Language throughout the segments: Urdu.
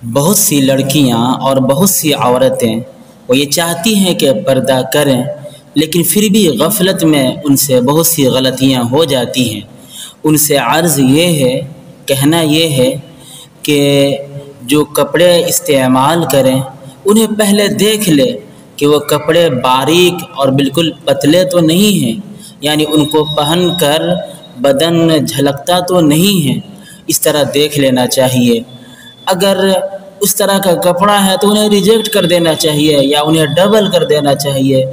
بہت سی لڑکیاں اور بہت سی عورتیں وہ یہ چاہتی ہیں کہ پردہ کریں، لیکن پھر بھی غفلت میں ان سے بہت سی غلطیاں ہو جاتی ہیں۔ ان سے عرض یہ ہے، کہنا یہ ہے کہ جو کپڑے استعمال کریں انہیں پہلے دیکھ لے کہ وہ کپڑے باریک اور بالکل پتلے تو نہیں ہیں، یعنی ان کو پہن کر بدن جھلکتا تو نہیں ہے، اس طرح دیکھ لینا چاہیے۔ اگر اس طرح کا کپڑا ہے تو انہیں ریجیکٹ کر دینا چاہیے یا انہیں ڈبل کر دینا چاہیے،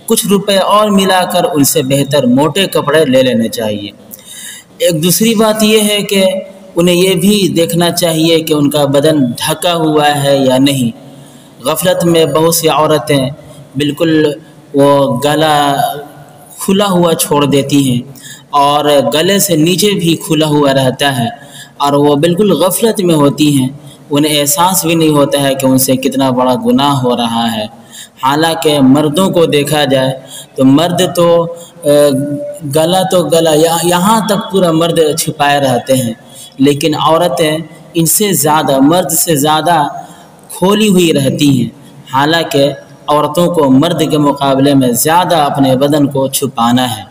کچھ روپے اور ملا کر ان سے بہتر موٹے کپڑے لے لینے چاہیے۔ ایک دوسری بات یہ ہے کہ انہیں یہ بھی دیکھنا چاہیے کہ ان کا بدن ڈھکا ہوا ہے یا نہیں۔ غفلت میں بہت سی عورتیں بالکل وہ گلا کھلا ہوا چھوڑ دیتی ہیں اور گلے سے نیچے بھی کھلا ہوا رہتا ہے، اور وہ بالکل غفلت میں ہوتی ہیں، انہیں احساس بھی نہیں ہوتا ہے کہ ان سے کتنا بڑا گناہ ہو رہا ہے۔ حالانکہ مردوں کو دیکھا جائے تو مرد تو گلا یہاں تک پورا مرد چھپائے رہتے ہیں، لیکن عورتیں ان سے زیادہ، مرد سے زیادہ کھولی ہوئی رہتی ہیں۔ حالانکہ عورتوں کو مرد کے مقابلے میں زیادہ اپنے بدن کو چھپانا ہے،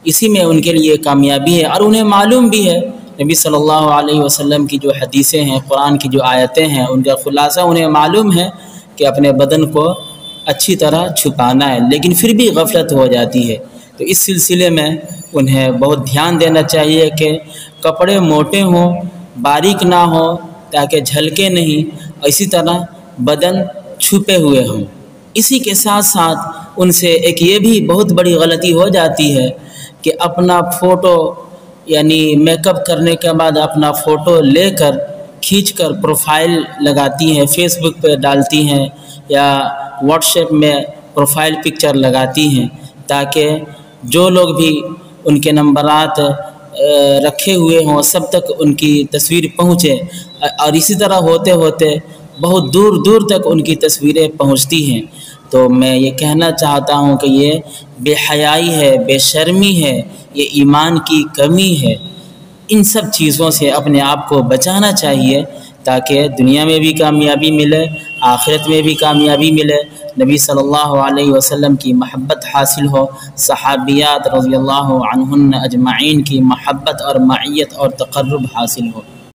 اسی میں ان کے لیے کامیابی ہے، اور انہیں معلوم بھی ہے نبی صلی اللہ علیہ وسلم کی جو حدیثیں ہیں، قرآن کی جو آیتیں ہیں، ان کا خلاصہ انہیں معلوم ہے کہ اپنے بدن کو اچھی طرح چھپانا ہے، لیکن پھر بھی غفلت ہو جاتی ہے۔ تو اس سلسلے میں انہیں بہت دھیان دینا چاہیے کہ کپڑے موٹے ہوں، باریک نہ ہوں تاکہ جھلکے نہیں، اور اسی طرح بدن چھپے ہوئے ہوں۔ اسی کے ساتھ ساتھ ان سے ایک یہ بھی بہت بڑی غلطی ہو جاتی ہے کہ اپنا فوٹو، یعنی میک اپ کرنے کے بعد اپنا فوٹو لے کر کھینچ کر پروفائل لگاتی ہیں، فیس بک پہ ڈالتی ہیں یا واٹس ایپ میں پروفائل پکچر لگاتی ہیں، تاکہ جو لوگ بھی ان کے نمبرات رکھے ہوئے ہوں سب تک ان کی تصویر پہنچے، اور اسی طرح ہوتے ہوتے بہت دور دور تک ان کی تصویریں پہنچتی ہیں۔ تو میں یہ کہنا چاہتا ہوں کہ یہ بے حیائی ہے، بے شرمی ہے، یہ ایمان کی کمی ہے۔ ان سب چیزوں سے اپنے آپ کو بچانا چاہیے تاکہ دنیا میں بھی کامیابی ملے، آخرت میں بھی کامیابی ملے، نبی صلی اللہ علیہ وسلم کی محبت حاصل ہو، صحابیات رضی اللہ عنہن اجمعین کی محبت اور معیت اور تقرب حاصل ہو۔